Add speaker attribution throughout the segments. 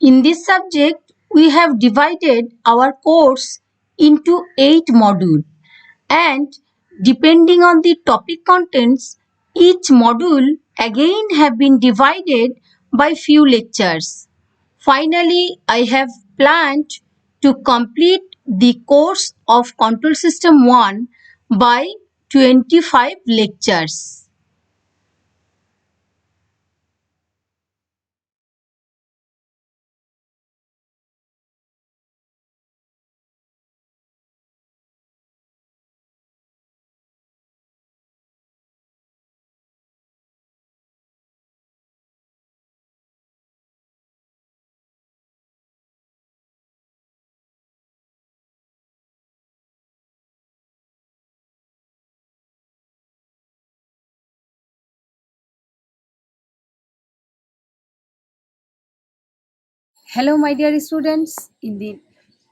Speaker 1: In this subject, we have divided our course into 8 modules, and depending on the topic contents, each module again have been divided by few lectures. Finally, I have planned to complete the course of Control System 1 by 25 lectures.
Speaker 2: Hello, my dear students. In the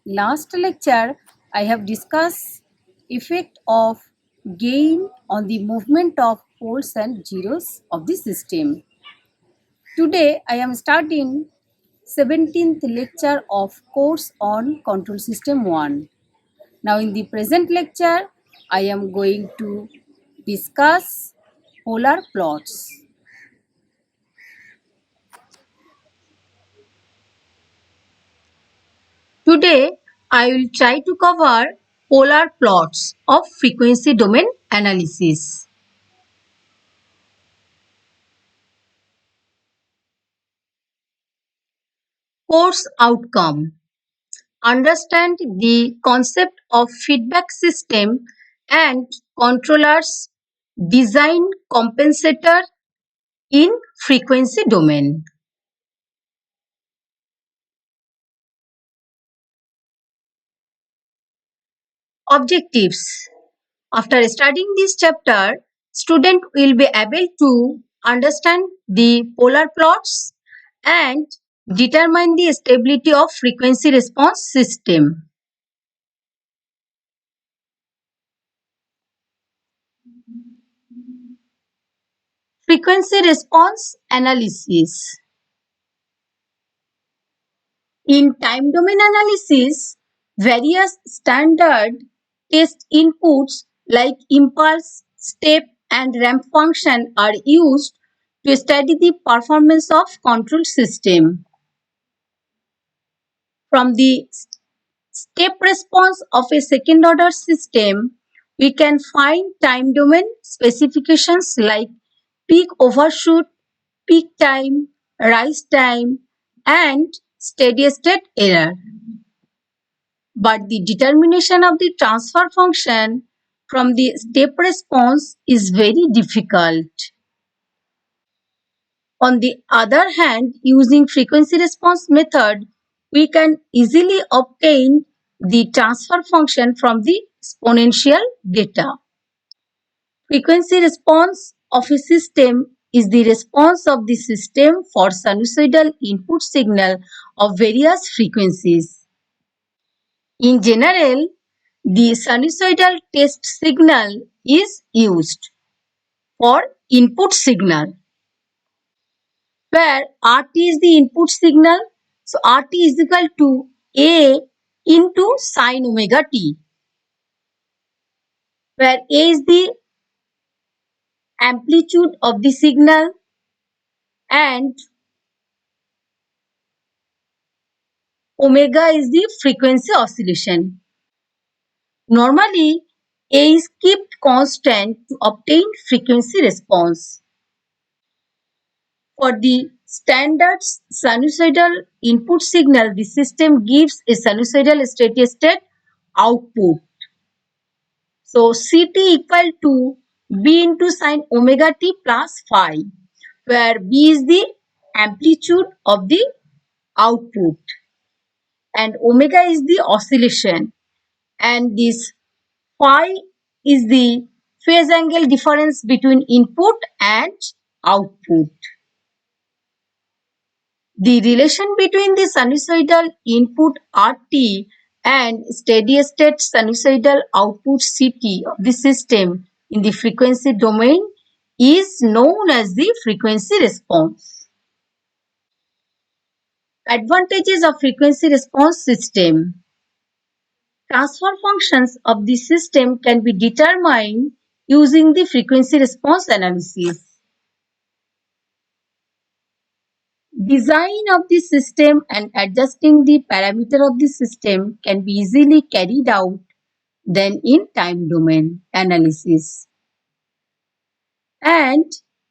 Speaker 2: last lecture, I have discussed effect of gain on the movement of poles and zeros of the system. Today, I am starting 17th lecture of course on Control System 1. Now, in the present lecture, I am going to discuss polar plots.
Speaker 1: Today, I will try to cover polar plots of frequency domain analysis. Course outcome. Understand the concept of feedback system and controllers, design compensator in frequency domain. Objectives. After studying this chapter, student will be able to understand the polar plots and determine the stability of frequency response system. Frequency response analysis. In time domain analysis, various standard test inputs like impulse, step, and ramp function are used to study the performance of control system. From the step response of a second order system, we can find time domain specifications like peak overshoot, peak time, rise time, and steady state error. But the determination of the transfer function from the step response is very difficult. On the other hand, using frequency response method, we can easily obtain the transfer function from the exponential data. Frequency response of a system is the response of the system for sinusoidal input signal of various frequencies. In general, the sinusoidal test signal is used for input signal, where RT is the input signal. So RT is equal to A into sine omega t, where A is the amplitude of the signal and omega is the frequency oscillation. Normally, A is kept constant to obtain frequency response. For the standard sinusoidal input signal, the system gives a sinusoidal steady state output. So Ct equal to B into sine omega t plus phi, where B is the amplitude of the output and omega is the oscillation, and this phi is the phase angle difference between input and output. The relation between the sinusoidal input RT and steady state sinusoidal output CT of the system in the frequency domain is known as the frequency response. Advantages of frequency response system. Transfer functions of the system can be determined using the frequency response analysis. Design of the system and adjusting the parameter of the system can be easily carried out than in time domain analysis. And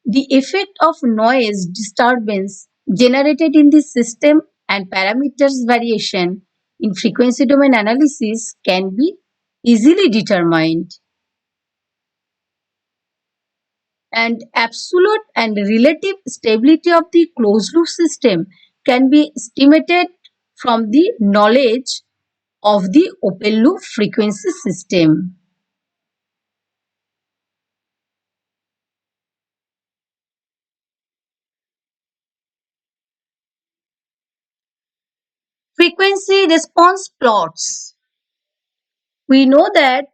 Speaker 1: the effect of noise disturbance generated in the system and parameters variation in frequency domain analysis can be easily determined. And absolute and relative stability of the closed loop system can be estimated from the knowledge of the open loop frequency system. Frequency response plots. We know that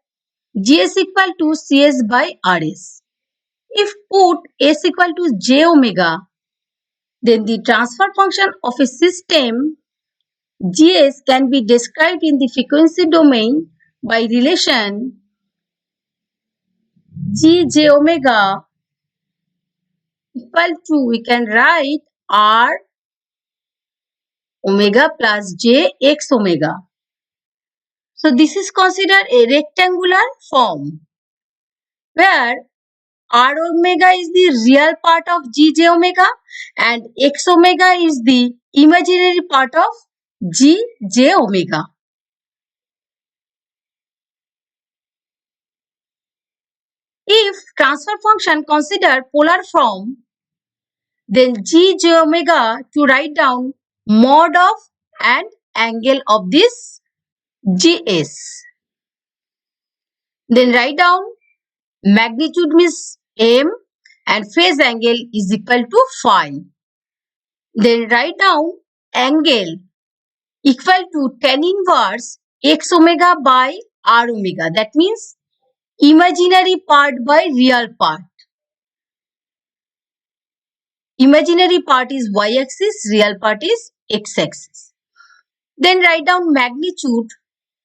Speaker 1: Gs equal to Cs by Rs. If put S equal to j omega, then the transfer function of a system Gs can be described in the frequency domain by relation Gj omega equal to, we can write R omega plus J x omega. So this is considered a rectangular form where R omega is the real part of Gj omega and x omega is the imaginary part of Gj omega. If transfer function consider polar form, then Gj omega to write down mod of and angle of this Gs. Then write down magnitude means m and phase angle is equal to phi. Then write down angle equal to tan inverse x omega by r omega. That means imaginary part by real part. Imaginary part is y-axis, real part is x-axis. Then write down magnitude.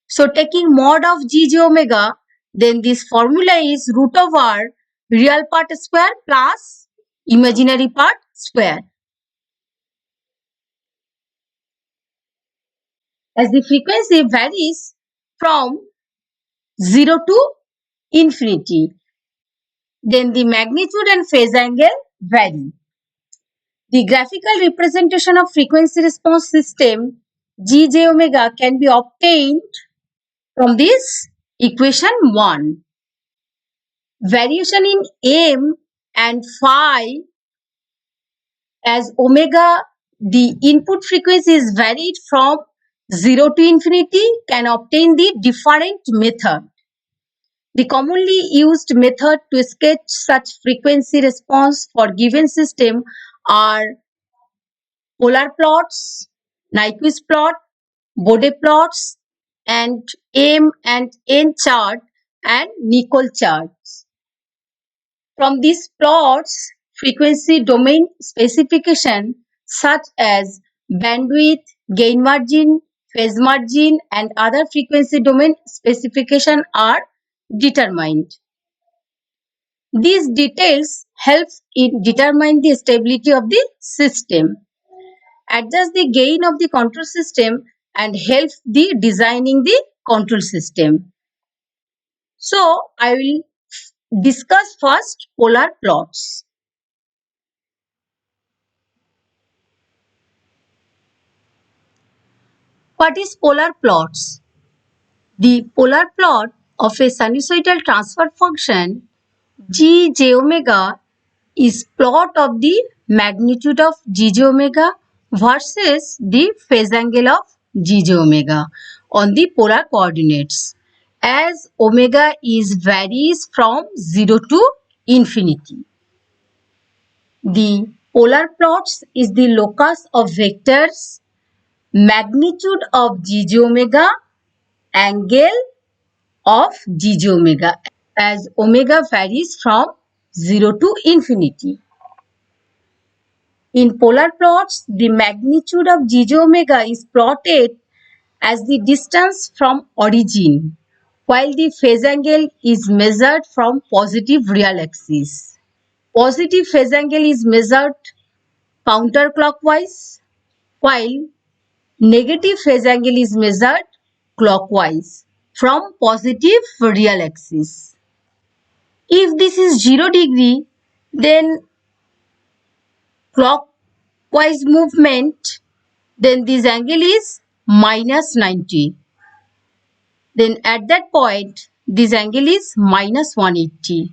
Speaker 1: So taking mod of Gj omega, then this formula is root over real part square plus imaginary part square. As the frequency varies from 0 to infinity, then the magnitude and phase angle vary. The graphical representation of frequency response system Gj omega can be obtained from this equation 1. Variation in m and phi as omega, the input frequency is varied from 0 to infinity, can obtain the different method. The commonly used method to sketch such frequency response for given system are polar plots, Nyquist plot, Bode plots, and M and N chart and Nicol charts. From these plots, frequency domain specification such as bandwidth, gain margin, phase margin, and other frequency domain specification are determined. These details help in determine the stability of the system, adjust the gain of the control system, and help the designing the control system. So I will discuss first polar plots. What is polar plots? The polar plot of a sinusoidal transfer function Gj omega is plot of the magnitude of Gj omega versus the phase angle of Gj omega on the polar coordinates, as omega is varies from 0 to infinity. The polar plots is the locus of vectors, magnitude of Gj omega, angle of Gj omega, as omega varies from 0 to infinity. In polar plots, the magnitude of GJ omega is plotted as the distance from origin, while the phase angle is measured from positive real axis. Positive phase angle is measured counterclockwise, while negative phase angle is measured clockwise from positive real axis. If this is 0 degree, then clockwise movement, then this angle is minus 90. Then at that point, this angle is minus 180.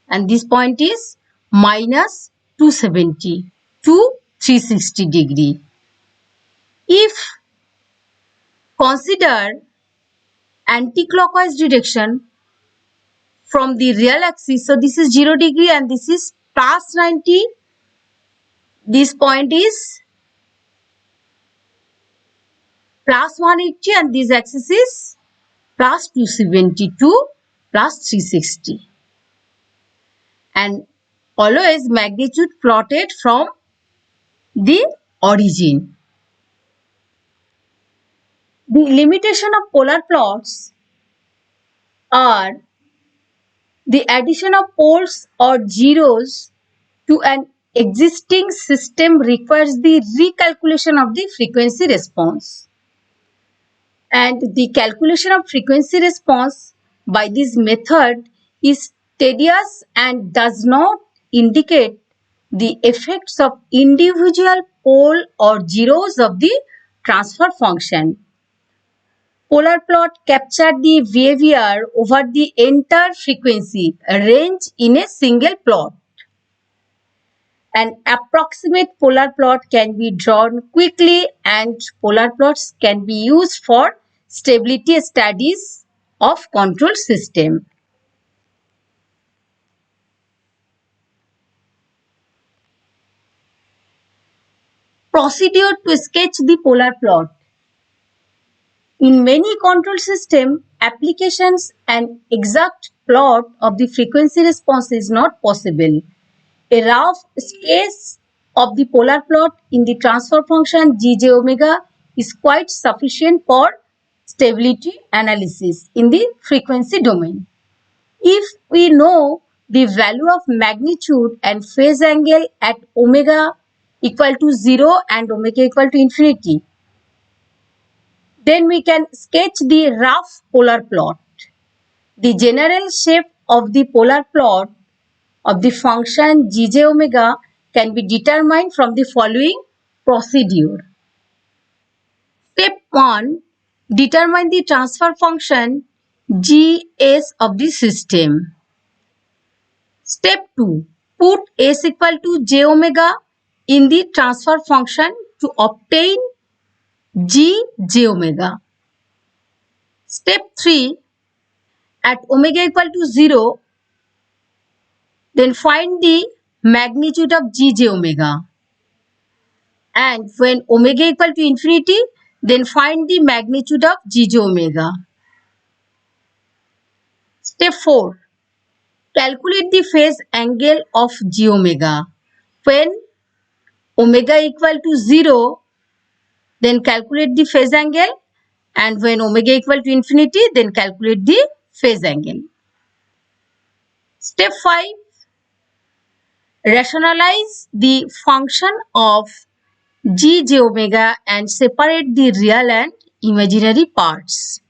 Speaker 1: And this point is minus 270 to 360 degree. If consider anti-clockwise direction from the real axis, so this is 0 degree and this is plus 90. This point is plus 180 and this axis is plus 272 plus 360. And always magnitude plotted from the origin. The limitation of polar plots are the addition of poles or zeros to an existing system requires the recalculation of the frequency response. And the calculation of frequency response by this method is tedious and does not indicate the effects of individual pole or zeros of the transfer function. Polar plot capture the behavior over the entire frequency range in a single plot. An approximate polar plot can be drawn quickly and polar plots can be used for stability studies of control system. Procedure to sketch the polar plot. In many control system applications, an exact plot of the frequency response is not possible. A rough sketch of the polar plot in the transfer function GJ omega is quite sufficient for stability analysis in the frequency domain. If we know the value of magnitude and phase angle at omega equal to 0 and omega equal to infinity, then we can sketch the rough polar plot. The general shape of the polar plot of the function GJ omega can be determined from the following procedure. Step 1. Determine the transfer function Gs of the system. Step 2. Put S equal to J omega in the transfer function to obtain J omega. Step 3. At omega equal to 0, then find the magnitude of J omega. And when omega equal to infinity, then find the magnitude of J omega. Step 4. Calculate the phase angle of J omega. When omega equal to 0, then calculate the phase angle, and when omega equal to infinity, then calculate the phase angle. Step 5. Rationalize the function of J omega and separate the real and imaginary parts.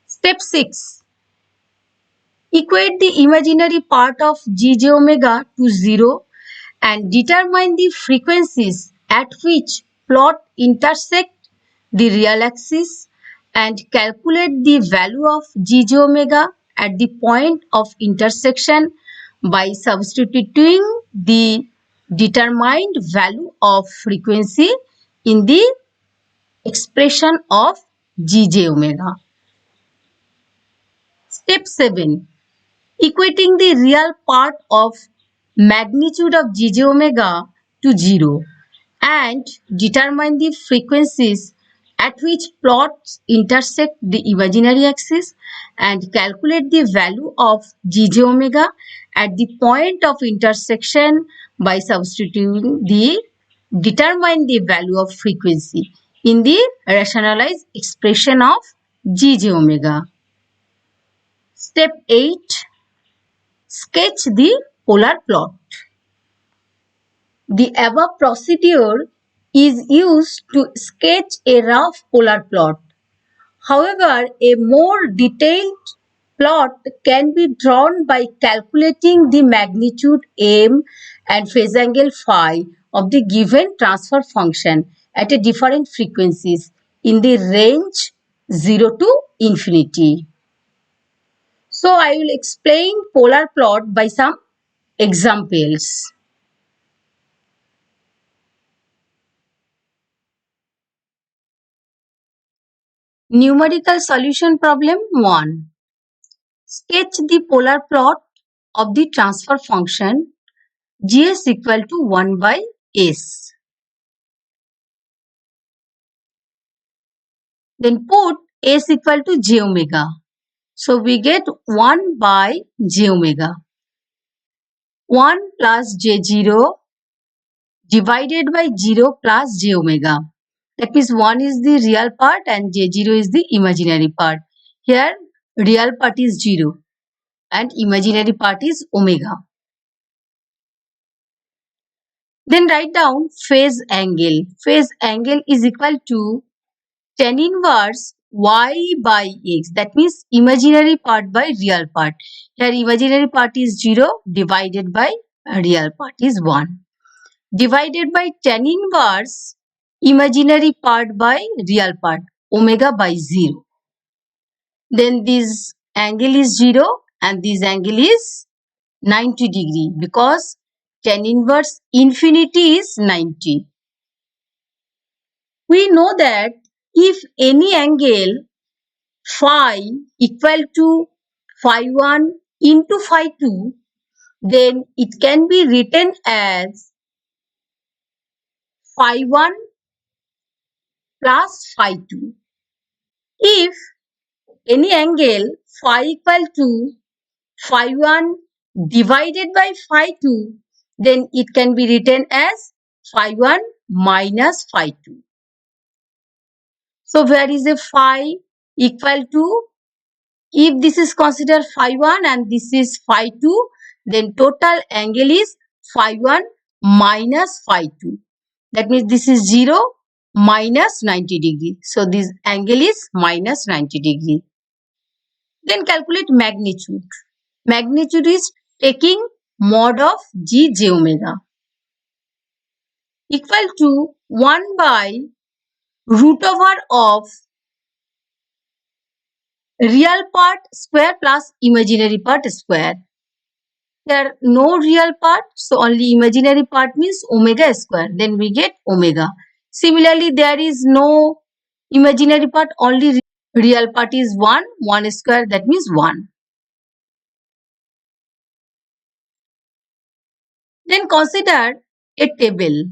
Speaker 1: Step 6. Equate the imaginary part of J omega to 0 and determine the frequencies at which plot intersect the real axis and calculate the value of J omega at the point of intersection by substituting the determined value of frequency in the expression of J omega. Step 7. Equating the real part of magnitude of J omega to 0 and determine the frequencies at which plots intersect the imaginary axis and calculate the value of gj omega at the point of intersection by substituting the determine the value of frequency in the rationalized expression of gj omega. Step 8. Sketch the polar plot. The above procedure is used to sketch a rough polar plot. However, a more detailed plot can be drawn by calculating the magnitude m and phase angle phi of the given transfer function at a different frequencies in the range 0 to infinity. So I will explain polar plot by some examples. Numerical solution problem 1. Sketch the polar plot of the transfer function Gs equal to 1 by S. Then put S equal to j omega. So we get 1 by j omega. 1 plus j0 divided by 0 plus j omega. That means 1 is the real part and j0 is the imaginary part. Here real part is 0 and imaginary part is omega. Then write down phase angle. Phase angle is equal to tan inverse y by x. That means imaginary part by real part. Here imaginary part is 0 divided by real part is 1. Divided by tan inverse imaginary part by real part, omega by 0. Then this angle is 0 and this angle is 90 degree because tan inverse infinity is 90. We know that if any angle phi equal to phi 1 into phi 2, then it can be written as phi 1 plus phi 2. If any angle phi equal to phi 1 divided by phi 2, then it can be written as phi 1 minus phi 2. So where is a phi equal to, if this is considered phi 1 and this is phi 2, then total angle is phi 1 minus phi 2. That means this is 0 minus 90 degree. So this angle is minus 90 degree. Then calculate magnitude. Magnitude is taking mod of g j omega equal to 1 by root over of real part square plus imaginary part square. There are no real part, so only imaginary part means omega square. Then we get omega. Similarly, there is no imaginary part, only real part is 1, 1 square, that means 1. Then consider a table.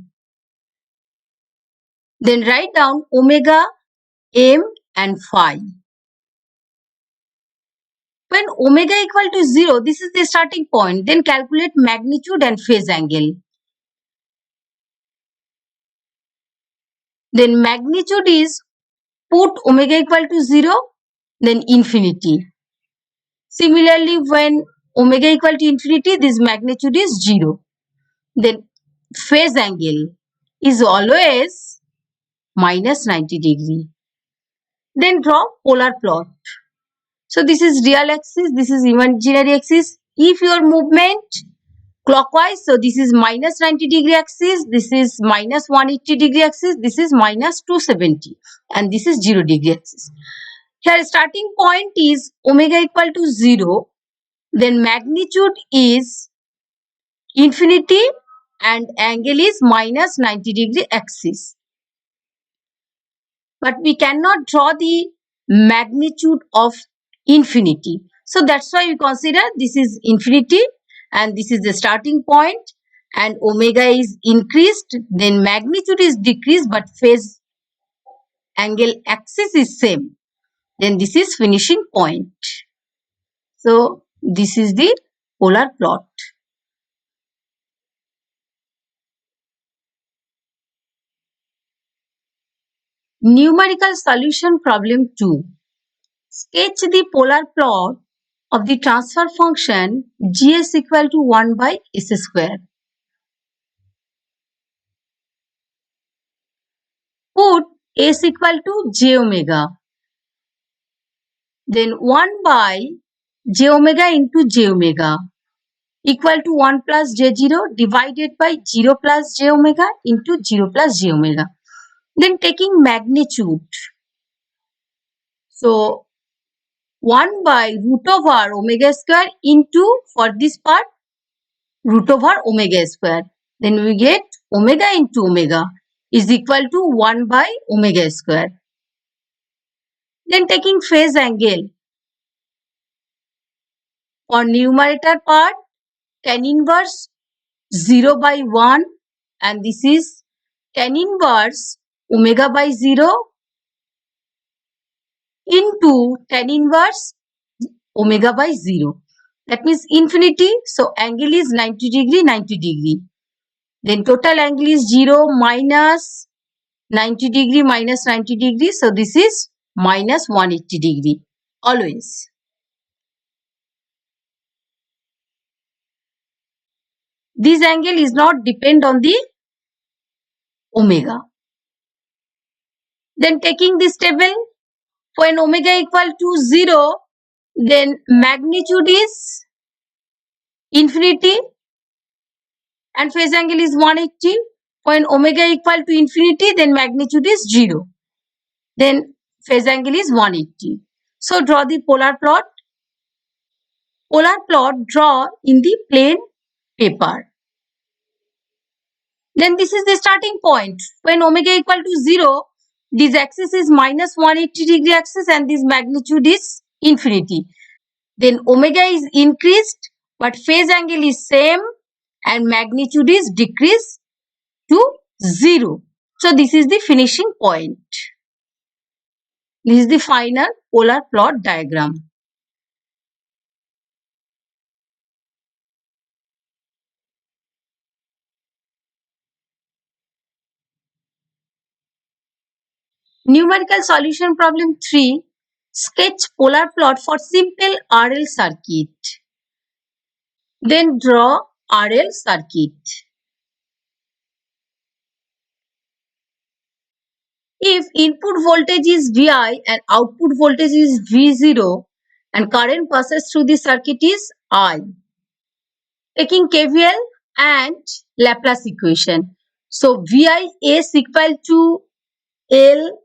Speaker 1: Then write down omega, m and phi. When omega equal to 0, this is the starting point. Then calculate magnitude and phase angle. Then magnitude is, put omega equal to 0, then infinity. Similarly, when omega equal to infinity, this magnitude is 0. Then phase angle is always minus 90 degree. Then draw polar plot. So this is real axis, this is imaginary axis. If your movement clockwise, so this is minus 90 degree axis, this is minus 180 degree axis, this is minus 270 and this is 0 degree axis. Here starting point is omega equal to 0, then magnitude is infinity and angle is minus 90 degree axis. But we cannot draw the magnitude of infinity. So that's why we consider this is infinity and this is the starting point and omega is increased, then magnitude is decreased but phase angle axis is same, then this is finishing point. So this is the polar plot. Numerical solution problem 2. Sketch the polar plot of the transfer function gs equal to 1 by s square. Put s equal to j omega. Then 1 by j omega into j omega equal to 1 plus j0 divided by 0 plus j omega into 0 plus j omega. Then taking magnitude. So 1 by root over omega square into, for this part, root over omega square. Then we get omega into omega is equal to 1 by omega square. Then taking phase angle. For numerator part, tan inverse 0 by 1, and this is tan inverse omega by 0 into tan inverse omega by 0. That means infinity. So angle is 90 degree, 90 degree. Then total angle is 0 minus 90 degree minus 90 degree. So this is minus 180 degree always. This angle is not depend on the omega. Then taking this table, when omega equal to 0, then magnitude is infinity and phase angle is 180. When omega equal to infinity, then magnitude is 0. Then phase angle is 180. So draw the polar plot. Polar plot draw in the plain paper. Then this is the starting point. When omega equal to 0, this axis is minus 180 degree axis and this magnitude is infinity. Then omega is increased but phase angle is same and magnitude is decreased to 0. So this is the finishing point. This is the final polar plot diagram. Numerical solution problem 3. Sketch polar plot for simple RL circuit. Then draw RL circuit. If input voltage is Vi and output voltage is V0 and current passes through the circuit is I. Taking KVL and Laplace equation. So Vi is equal to L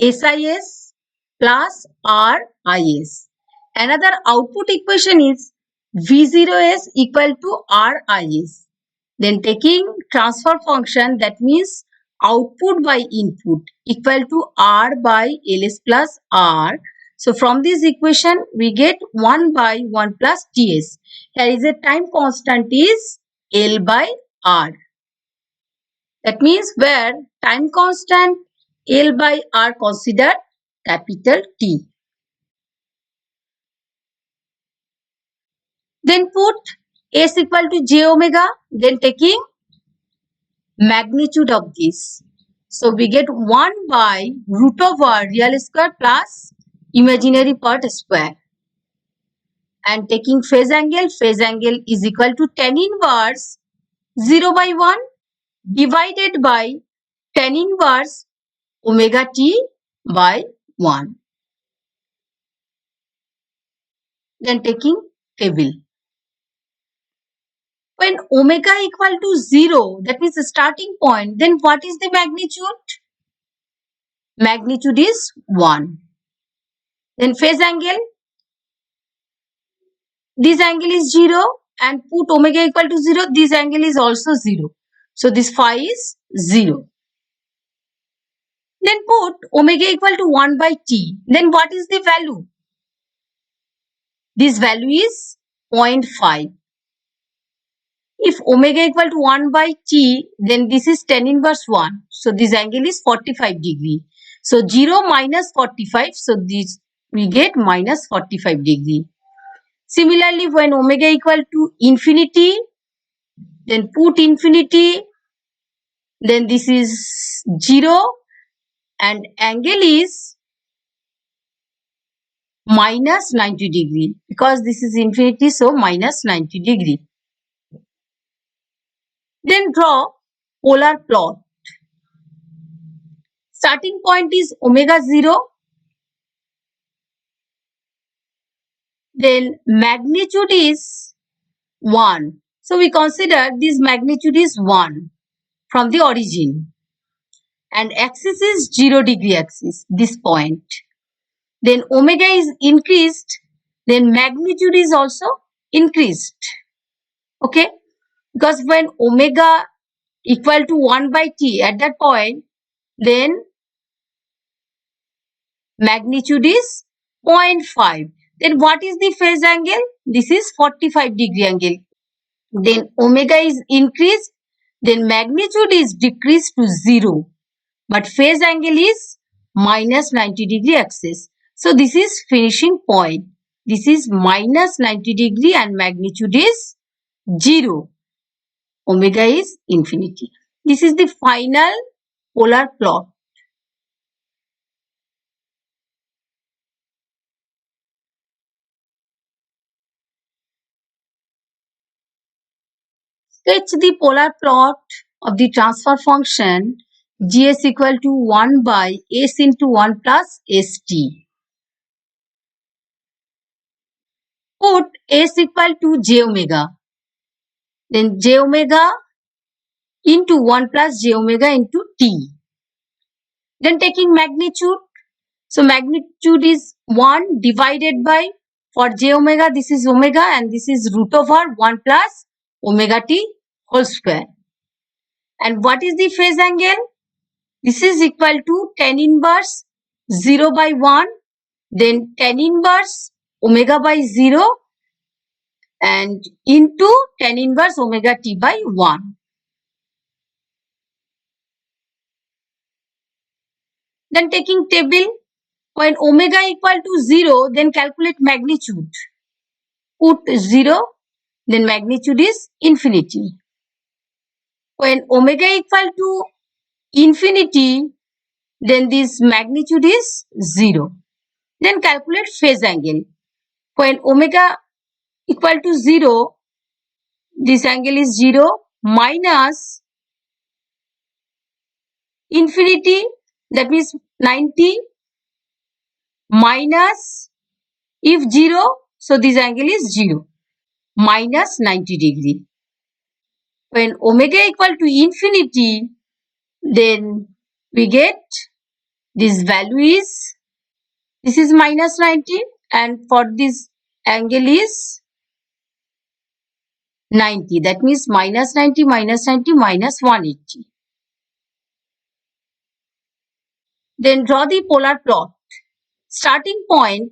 Speaker 1: SIS plus RIS. Another output equation is V0S equal to RIS. Then taking transfer function, that means output by input equal to R by LS plus R. So from this equation we get 1 by 1 plus TS. Here is a time constant is L by R. That means where time constant L by R considered capital T. Then put S equal to j omega, then taking magnitude of this. So we get 1 by root over real square plus imaginary part square. And taking phase angle is equal to tan inverse 0 by 1 divided by tan inverse omega t by 1. Then taking table. When omega equal to 0, that means the starting point, then what is the magnitude? Magnitude is 1. Then phase angle, this angle is 0 and put omega equal to 0, this angle is also 0. So this phi is 0. Then put omega equal to 1 by t. Then what is the value? This value is 0.5. If omega equal to 1 by t, then this is tan inverse 1. So this angle is 45 degree. So 0 minus 45. So this we get minus 45 degree. Similarly, when omega equal to infinity, then put infinity, then this is 0 and angle is minus 90 degree because this is infinity, so minus 90 degree. Then draw polar plot. Starting point is omega 0. Then magnitude is 1. So we consider this magnitude is 1 from the origin. And axis is 0 degree axis, this point. Then omega is increased. Then magnitude is also increased. Okay. Because when omega equal to 1 by t at that point, then magnitude is 0.5. Then what is the phase angle? This is 45 degree angle. Then omega is increased, then magnitude is decreased to 0. But phase angle is minus 90 degree axis. So this is finishing point. This is minus 90 degree and magnitude is 0. Omega is infinity. This is the final polar plot. Sketch the polar plot of the transfer function gs equal to 1 by s into 1 plus st. Put s equal to j omega. Then j omega into 1 plus j omega into t. Then taking magnitude. So magnitude is 1 divided by, for j omega this is omega and this is root over 1 plus omega t whole square. And what is the phase angle? This is equal to tan inverse 0 by 1, then tan inverse omega by 0 and into tan inverse omega t by 1. Then taking table, when omega equal to 0, then calculate magnitude. Put 0, then magnitude is infinity. When omega equal to infinity, then this magnitude is 0. Then calculate phase angle. When omega equal to 0, this angle is 0 minus infinity, that means 90 minus, if 0, so this angle is 0 minus 90 degree. When omega equal to infinity, then we get this value is, this is minus 90 and for this angle is 90. That means minus 90 minus 90 minus 180. Then draw the polar plot. Starting point,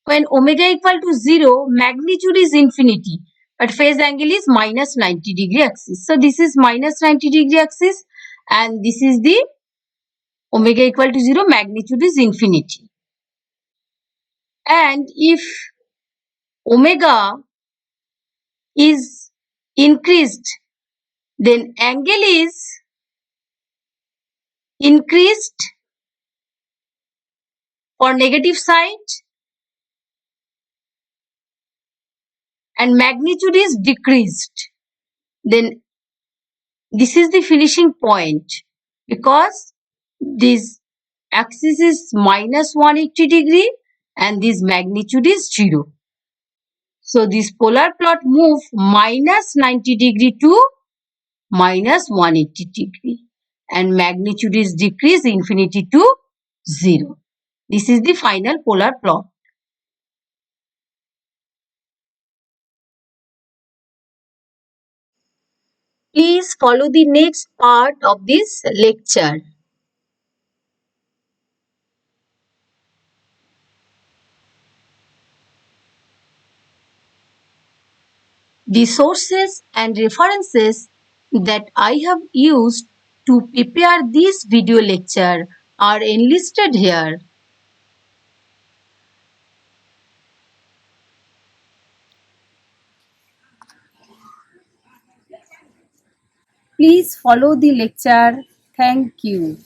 Speaker 1: when omega equal to 0, magnitude is infinity, but phase angle is minus 90 degree axis. So this is minus 90 degree axis and this is the omega equal to 0, magnitude is infinity. And if omega is increased, then angle is increased for negative side and magnitude is decreased. Then this is the finishing point because this axis is minus 180 degree and this magnitude is 0. So this polar plot move minus 90 degree to minus 180 degree and magnitude is decreased infinity to 0. This is the final polar plot. Please follow the next part of this lecture. The sources and references that I have used to prepare this video lecture are enlisted here.
Speaker 2: Please follow the lecture. Thank you.